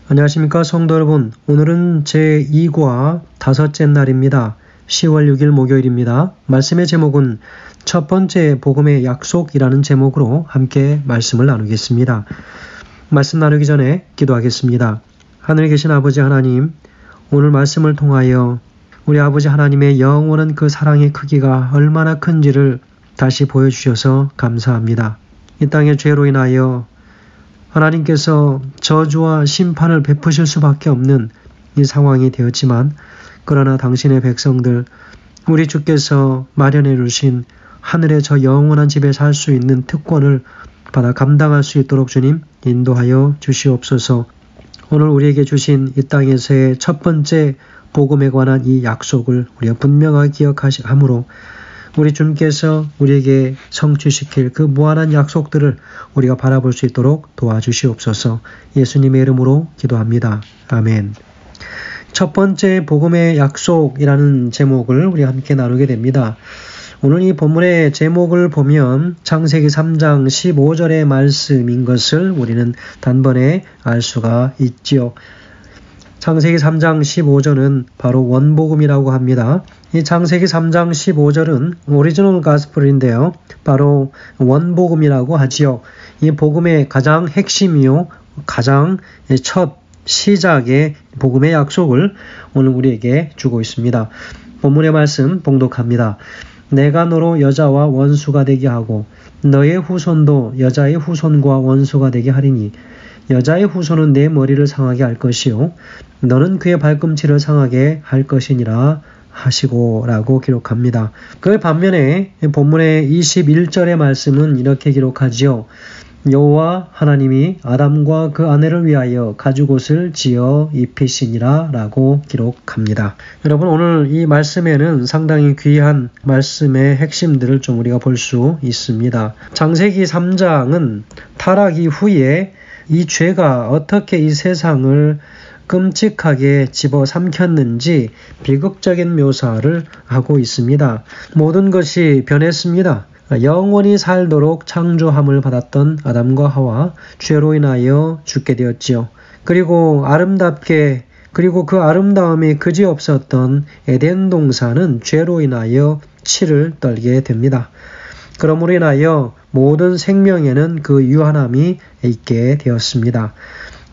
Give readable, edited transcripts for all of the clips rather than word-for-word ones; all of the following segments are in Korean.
안녕하십니까 성도 여러분. 오늘은 제2과 다섯째 날입니다. 10월 6일 목요일입니다. 말씀의 제목은 첫 번째 복음의 약속이라는 제목으로 함께 말씀을 나누겠습니다. 말씀 나누기 전에 기도하겠습니다. 하늘에 계신 아버지 하나님, 오늘 말씀을 통하여 우리 아버지 하나님의 영원한 그 사랑의 크기가 얼마나 큰지를 다시 보여주셔서 감사합니다. 이 땅의 죄로 인하여 하나님께서 저주와 심판을 베푸실 수밖에 없는 이 상황이 되었지만, 그러나 당신의 백성들, 우리 주께서 마련해 주신 하늘의 저 영원한 집에 살 수 있는 특권을 받아 감당할 수 있도록 주님 인도하여 주시옵소서. 오늘 우리에게 주신 이 땅에서의 첫 번째 복음에 관한 이 약속을 우리가 분명하게 기억함으로 우리 주님께서 우리에게 성취시킬 그 무한한 약속들을 우리가 바라볼 수 있도록 도와주시옵소서. 예수님의 이름으로 기도합니다. 아멘. 첫 번째 복음의 약속이라는 제목을 우리 함께 나누게 됩니다. 오늘 이 본문의 제목을 보면 창세기 3장 15절의 말씀인 것을 우리는 단번에 알 수가 있지요. 창세기 3장 15절은 바로 원복음이라고 합니다. 이 창세기 3장 15절은 오리지널 가스펠인데요. 바로 원복음이라고 하지요. 이 복음의 가장 핵심이요, 가장 첫 시작의 복음의 약속을 오늘 우리에게 주고 있습니다. 본문의 말씀 봉독합니다. 내가 너로 여자와 원수가 되게 하고 너의 후손도 여자의 후손과 원수가 되게 하리니 여자의 후손은 내 머리를 상하게 할 것이요 너는 그의 발꿈치를 상하게 할 것이니라 하시고 라고 기록합니다. 그 반면에 본문의 21절의 말씀은 이렇게 기록하지요. 여호와 하나님이 아담과 그 아내를 위하여 가죽옷을 지어 입히시니라 라고 기록합니다. 여러분, 오늘 이 말씀에는 상당히 귀한 말씀의 핵심들을 좀 우리가 볼 수 있습니다. 창세기 3장은 타락 이후에 이 죄가 어떻게 이 세상을 끔찍하게 집어삼켰는지 비극적인 묘사를 하고 있습니다. 모든 것이 변했습니다. 영원히 살도록 창조함을 받았던 아담과 하와 죄로 인하여 죽게 되었지요. 그리고 그 아름다움이 그지없었던 에덴 동산은 죄로 인하여 치를 떨게 됩니다. 그러므로 인하여 모든 생명에는 그 유한함이 있게 되었습니다.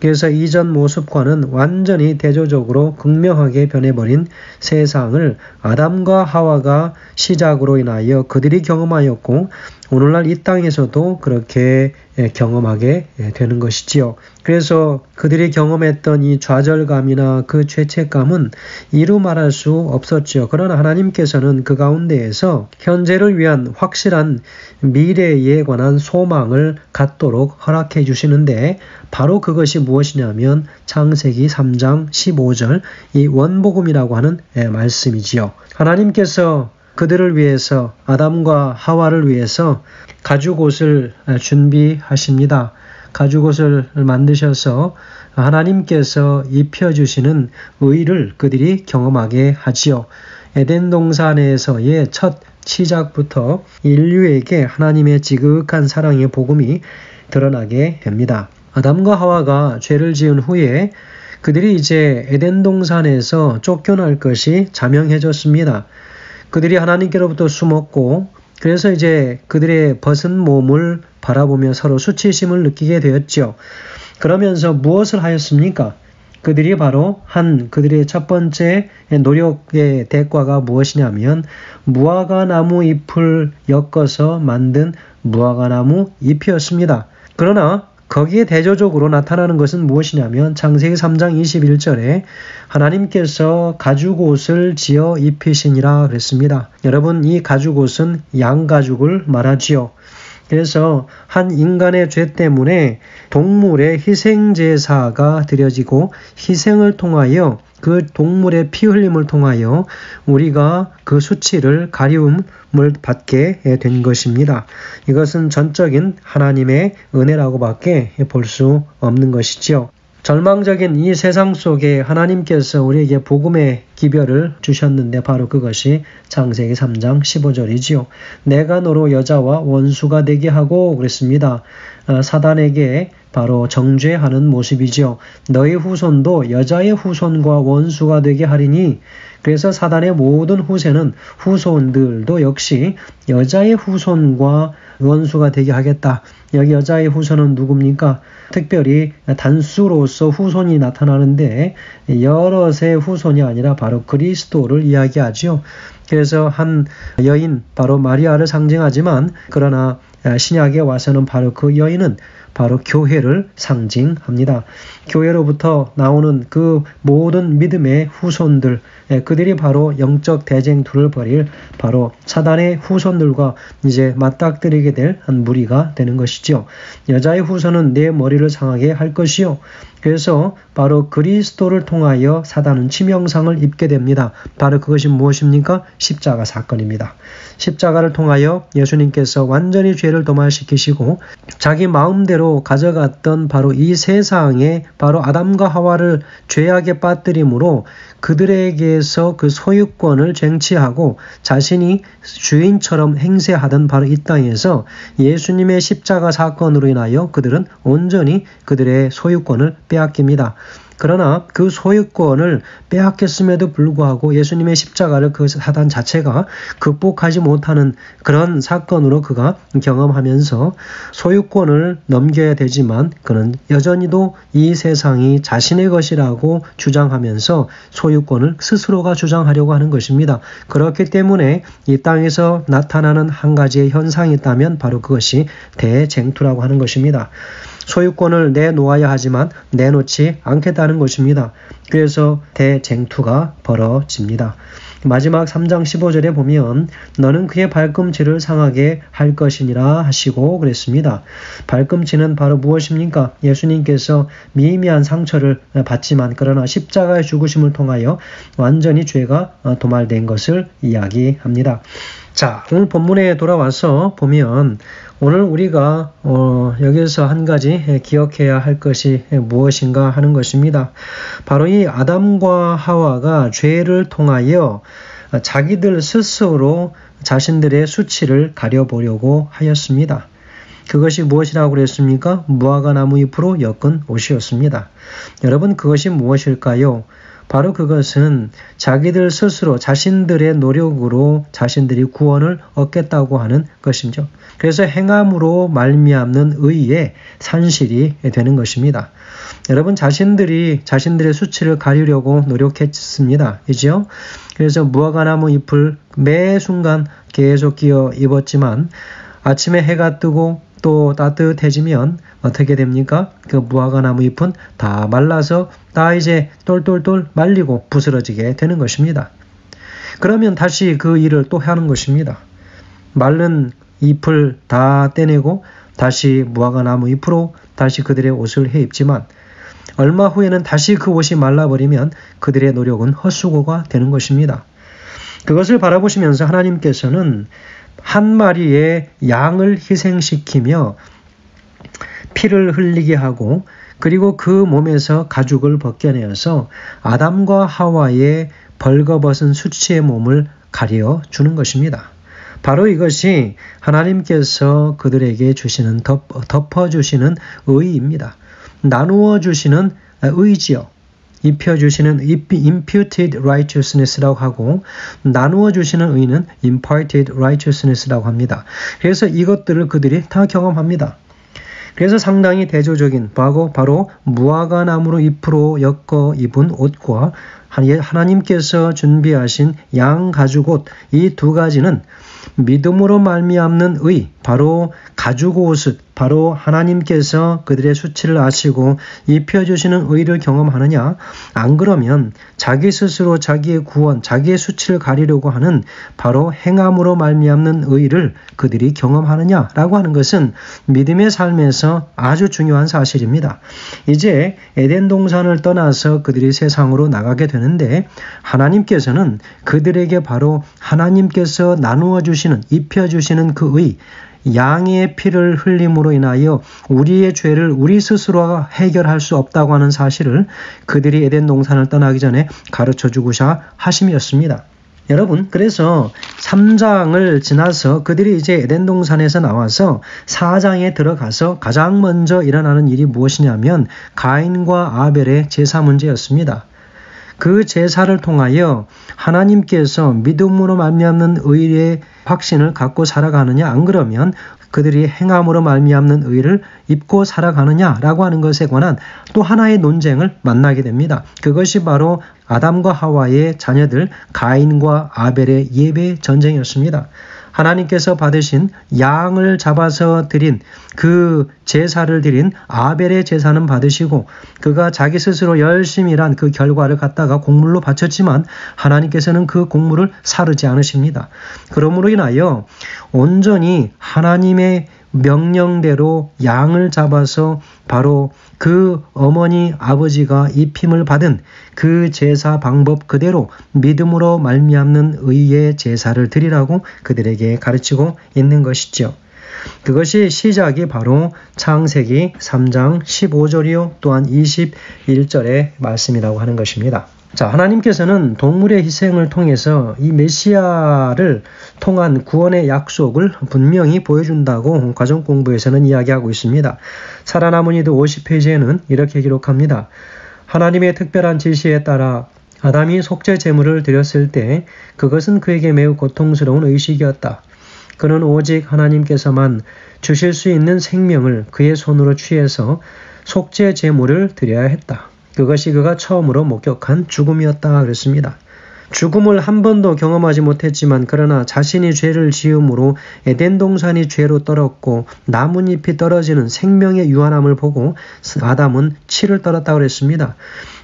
그래서 이전 모습과는 완전히 대조적으로 극명하게 변해버린 세상을 아담과 하와가 시작으로 인하여 그들이 경험하였고, 오늘날 이 땅에서도 그렇게 경험하게 되는 것이지요. 그래서 그들이 경험했던 이 좌절감이나 그 죄책감은 이루 말할 수 없었지요. 그러나 하나님께서는 그 가운데에서 현재를 위한 확실한 미래에 관한 소망을 갖도록 허락해 주시는데, 바로 그것이 무엇이냐면 창세기 3장 15절 이 원복음이라고 하는 말씀이지요. 하나님께서 그들을 위해서, 아담과 하와를 위해서 가죽옷을 준비하십니다. 가죽옷을 만드셔서 하나님께서 입혀주시는 의를 그들이 경험하게 하지요. 에덴 동산에서의 첫 시작부터 인류에게 하나님의 지극한 사랑의 복음이 드러나게 됩니다. 아담과 하와가 죄를 지은 후에 그들이 이제 에덴 동산에서 쫓겨날 것이 자명해졌습니다. 그들이 하나님께로부터 숨었고, 그래서 이제 그들의 벗은 몸을 바라보며 서로 수치심을 느끼게 되었죠. 그러면서 무엇을 하였습니까? 그들이 바로 그들의 첫 번째 노력의 대가가 무엇이냐면 무화과 나무 잎을 엮어서 만든 무화과 나무 잎이었습니다. 그러나 거기에 대조적으로 나타나는 것은 무엇이냐면 창세기 3장 21절에 하나님께서 가죽옷을 지어 입히시니라 그랬습니다. 여러분, 이 가죽옷은 양가죽을 말하지요. 그래서 한 인간의 죄 때문에 동물의 희생제사가 드려지고, 희생을 통하여 그 동물의 피 흘림을 통하여 우리가 그 수치를 가리움을 받게 된 것입니다. 이것은 전적인 하나님의 은혜라고 밖에 볼 수 없는 것이지요. 절망적인 이 세상 속에 하나님께서 우리에게 복음의 기별을 주셨는데 바로 그것이 창세기 3장 15절이지요. 내가 너로 여자와 원수가 되게 하고 그랬습니다. 사단에게 바로 정죄하는 모습이죠. 너희 후손도 여자의 후손과 원수가 되게 하리니, 그래서 사단의 모든 후손들도 역시 여자의 후손과 원수가 되게 하겠다. 여기 여자의 후손은 누굽니까? 특별히 단수로서 후손이 나타나는데 여럿의 후손이 아니라 바로 그리스도를 이야기하죠. 그래서 한 여인, 바로 마리아를 상징하지만 그러나 신약에 와서는 바로 그 여인은 바로 교회를 상징합니다. 교회로부터 나오는 그 모든 믿음의 후손들, 그들이 바로 영적 대쟁투를 벌일 바로 사단의 후손들과 이제 맞닥뜨리게 될 한 무리가 되는 것이죠. 여자의 후손은 내 머리를 상하게 할 것이요. 그래서 바로 그리스도를 통하여 사단은 치명상을 입게 됩니다. 바로 그것이 무엇입니까? 십자가 사건입니다. 십자가를 통하여 예수님께서 완전히 죄를 도말시키시고 자기 마음대로 가져갔던 바로 이 세상에 바로 아담과 하와를 죄악에 빠뜨림으로 그들에게서 그 소유권을 쟁취하고 자신이 주인처럼 행세하던 바로 이 땅에서 예수님의 십자가 사건으로 인하여 그들은 온전히 그들의 소유권을 빼앗깁니다. 그러나 그 소유권을 빼앗겼음에도 불구하고 예수님의 십자가를 그 사단 자체가 극복하지 못하는 그런 사건으로 그가 경험하면서 소유권을 넘겨야 되지만 그는 여전히도 이 세상이 자신의 것이라고 주장하면서 소유권을 스스로가 주장하려고 하는 것입니다. 그렇기 때문에 이 땅에서 나타나는 한 가지의 현상이 있다면 바로 그것이 대쟁투라고 하는 것입니다. 소유권을 내놓아야 하지만 내놓지 않겠다는 것입니다. 그래서 대쟁투가 벌어집니다. 마지막 3장 15절에 보면 너는 그의 발꿈치를 상하게 할 것이니라 하시고 그랬습니다. 발꿈치는 바로 무엇입니까? 예수님께서 미미한 상처를 받지만 그러나 십자가의 죽으심을 통하여 완전히 죄가 도말된 것을 이야기합니다. 자, 오늘 본문에 돌아와서 보면 오늘 우리가 여기서 한 가지 기억해야 할 것이 무엇인가 하는 것입니다. 바로 이 아담과 하와가 죄를 통하여 자기들 스스로 자신들의 수치를 가려보려고 하였습니다. 그것이 무엇이라고 그랬습니까? 무화과 나무 잎으로 엮은 옷이었습니다. 여러분, 그것이 무엇일까요? 바로 그것은 자기들 스스로 자신들의 노력으로 자신들이 구원을 얻겠다고 하는 것이죠. 그래서 행함으로 말미암는 의의 산실이 되는 것입니다. 여러분, 자신들이 자신들의 수치를 가리려고 노력했습니다. 그죠? 그래서 무화과나무 잎을 매 순간 계속 끼워 입었지만 아침에 해가 뜨고 또 따뜻해지면 어떻게 됩니까? 그 무화과나무 잎은 다 말라서 다 이제 똘똘똘 말리고 부스러지게 되는 것입니다. 그러면 다시 그 일을 또 하는 것입니다. 마른 잎을 다 떼내고 다시 무화과나무 잎으로 다시 그들의 옷을 해입지만 얼마 후에는 다시 그 옷이 말라버리면 그들의 노력은 헛수고가 되는 것입니다. 그것을 바라보시면서 하나님께서는 한 마리의 양을 희생시키며 피를 흘리게 하고 그리고 그 몸에서 가죽을 벗겨내어서 아담과 하와의 벌거벗은 수치의 몸을 가려주는 것입니다. 바로 이것이 하나님께서 그들에게 주시는 덮어주시는 의의입니다. 나누어 주시는 의지요. 입혀주시는 imputed righteousness라고 하고 나누어 주시는 의는 imparted righteousness라고 합니다. 그래서 이것들을 그들이 다 경험합니다. 그래서 상당히 대조적인 바로 무화과나무로 잎으로 엮어 입은 옷과 하나님께서 준비하신 양 가죽옷 이 두 가지는 믿음으로 말미암는 의, 바로 가죽 옷을 바로 하나님께서 그들의 수치를 아시고 입혀주시는 의를 경험하느냐? 안 그러면 자기 스스로 자기의 구원, 자기의 수치를 가리려고 하는 바로 행함으로 말미암는 의를 그들이 경험하느냐라고 하는 것은 믿음의 삶에서 아주 중요한 사실입니다. 이제 에덴 동산을 떠나서 그들이 세상으로 나가게 되는데 하나님께서는 그들에게 바로 하나님께서 나누어 주시는, 입혀주시는 그 의, 양의 피를 흘림으로 인하여 우리의 죄를 우리 스스로가 해결할 수 없다고 하는 사실을 그들이 에덴 동산을 떠나기 전에 가르쳐 주고자 하심이었습니다. 여러분, 그래서 3장을 지나서 그들이 이제 에덴 동산에서 나와서 4장에 들어가서 가장 먼저 일어나는 일이 무엇이냐면 가인과 아벨의 제사 문제였습니다. 그 제사를 통하여 하나님께서 믿음으로 말미암는 의의 확신을 갖고 살아가느냐, 안 그러면 그들이 행함으로 말미암는 의를 입고 살아가느냐라고 하는 것에 관한 또 하나의 논쟁을 만나게 됩니다. 그것이 바로 아담과 하와의 자녀들 가인과 아벨의 예배 전쟁이었습니다. 하나님께서 받으신 양을 잡아서 드린 그 제사를 드린 아벨의 제사는 받으시고 그가 자기 스스로 열심히 일한 그 결과를 갖다가 곡물로 바쳤지만 하나님께서는 그 곡물을 사르지 않으십니다. 그러므로 인하여 온전히 하나님의 명령대로 양을 잡아서 바로 그 어머니 아버지가 입힘을 받은 그 제사 방법 그대로 믿음으로 말미암는 의의 제사를 드리라고 그들에게 가르치고 있는 것이죠. 그것이 시작이 바로 창세기 3장 15절이요 또한 21절의 말씀이라고 하는 것입니다. 자, 하나님께서는 동물의 희생을 통해서 이 메시아를 통한 구원의 약속을 분명히 보여준다고 가정공부에서는 이야기하고 있습니다. 살아남은 이들 50페이지에는 이렇게 기록합니다. 하나님의 특별한 지시에 따라 아담이 속죄 제물을 드렸을 때 그것은 그에게 매우 고통스러운 의식이었다. 그는 오직 하나님께서만 주실 수 있는 생명을 그의 손으로 취해서 속죄 제물을 드려야 했다. 그것이 그가 처음으로 목격한 죽음이었다 그랬습니다. 죽음을 한 번도 경험하지 못했지만 그러나 자신이 죄를 지음으로 에덴 동산이 죄로 떨었고 나뭇잎이 떨어지는 생명의 유한함을 보고 아담은 치를 떨었다고 그랬습니다.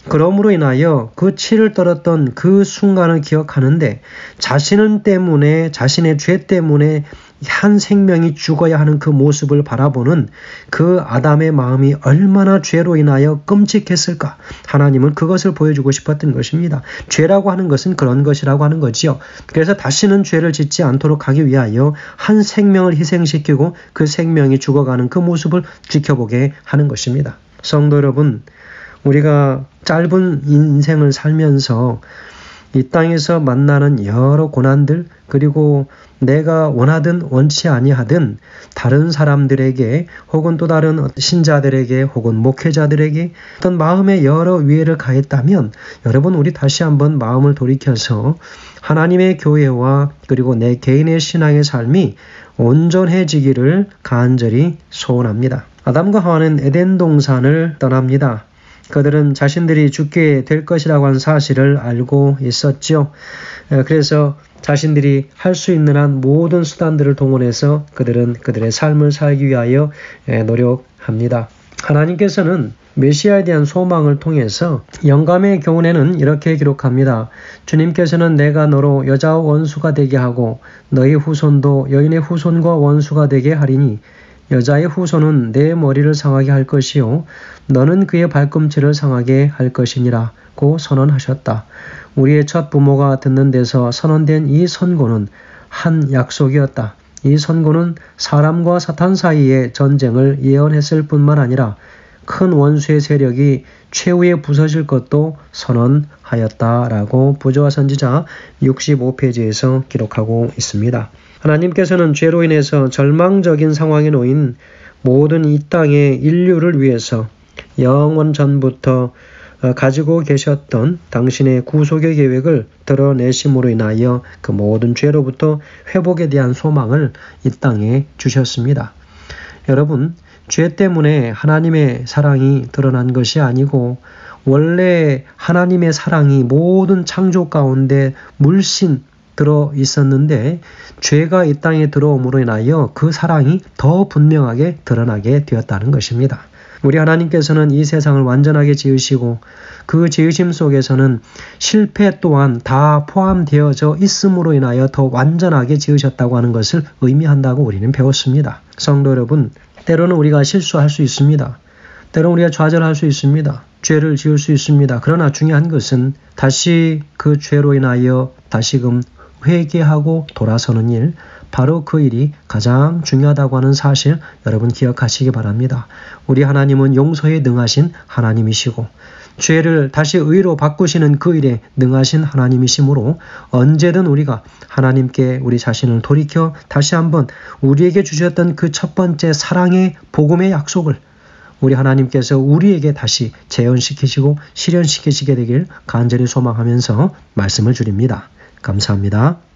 그러므로 인하여 그 치를 떨었던 그 순간을 기억하는데 자신은 때문에 자신의 죄 때문에 한 생명이 죽어야 하는 그 모습을 바라보는 그 아담의 마음이 얼마나 죄로 인하여 끔찍했을까. 하나님은 그것을 보여주고 싶었던 것입니다. 죄라고 하는 것은 그런 것이라고 하는 거지요. 그래서 다시는 죄를 짓지 않도록 하기 위하여 한 생명을 희생시키고 그 생명이 죽어가는 그 모습을 지켜보게 하는 것입니다. 성도 여러분, 우리가 짧은 인생을 살면서 이 땅에서 만나는 여러 고난들 그리고 내가 원하든 원치 아니하든 다른 사람들에게 혹은 또 다른 신자들에게 혹은 목회자들에게 어떤 마음의 여러 위해를 가했다면 여러분 우리 다시 한번 마음을 돌이켜서 하나님의 교회와 그리고 내 개인의 신앙의 삶이 온전해지기를 간절히 소원합니다. 아담과 하와는 에덴 동산을 떠납니다. 그들은 자신들이 죽게 될 것이라고 한 사실을 알고 있었죠. 그래서 자신들이 할 수 있는 한 모든 수단들을 동원해서 그들은 그들의 삶을 살기 위하여 노력합니다. 하나님께서는 메시아에 대한 소망을 통해서 영감의 교훈에는 이렇게 기록합니다. 주님께서는 내가 너로 여자와 원수가 되게 하고 너희 후손도 여인의 후손과 원수가 되게 하리니 여자의 후손은 내 머리를 상하게 할 것이요 너는 그의 발꿈치를 상하게 할 것이니라 고 선언하셨다. 우리의 첫 부모가 듣는 데서 선언된 이 선고는 한 약속이었다. 이 선고는 사람과 사탄 사이의 전쟁을 예언했을 뿐만 아니라 큰 원수의 세력이 최후에 부서질 것도 선언하였다라고 부조와 선지자 65페이지에서 기록하고 있습니다. 하나님께서는 죄로 인해서 절망적인 상황에 놓인 모든 이 땅의 인류를 위해서 영원 전부터 가지고 계셨던 당신의 구속의 계획을 드러내심으로 인하여 그 모든 죄로부터 회복에 대한 소망을 이 땅에 주셨습니다. 여러분, 죄 때문에 하나님의 사랑이 드러난 것이 아니고 원래 하나님의 사랑이 모든 창조 가운데 물씬 들어 있었는데 죄가 이 땅에 들어옴으로 인하여 그 사랑이 더 분명하게 드러나게 되었다는 것입니다. 우리 하나님께서는 이 세상을 완전하게 지으시고 그 지으심 속에서는 실패 또한 다 포함되어져 있음으로 인하여 더 완전하게 지으셨다고 하는 것을 의미한다고 우리는 배웠습니다. 성도 여러분, 때로는 우리가 실수할 수 있습니다. 때로는 우리가 좌절할 수 있습니다. 죄를 지을 수 있습니다. 그러나 중요한 것은 다시 그 죄로 인하여 다시금 회개하고 돌아서는 일, 바로 그 일이 가장 중요하다고 하는 사실 여러분 기억하시기 바랍니다. 우리 하나님은 용서에 능하신 하나님이시고 죄를 다시 의로 바꾸시는 그 일에 능하신 하나님이시므로 언제든 우리가 하나님께 우리 자신을 돌이켜 다시 한번 우리에게 주셨던 그 첫 번째 사랑의 복음의 약속을 우리 하나님께서 우리에게 다시 재현시키시고 실현시키시게 되길 간절히 소망하면서 말씀을 드립니다. 감사합니다.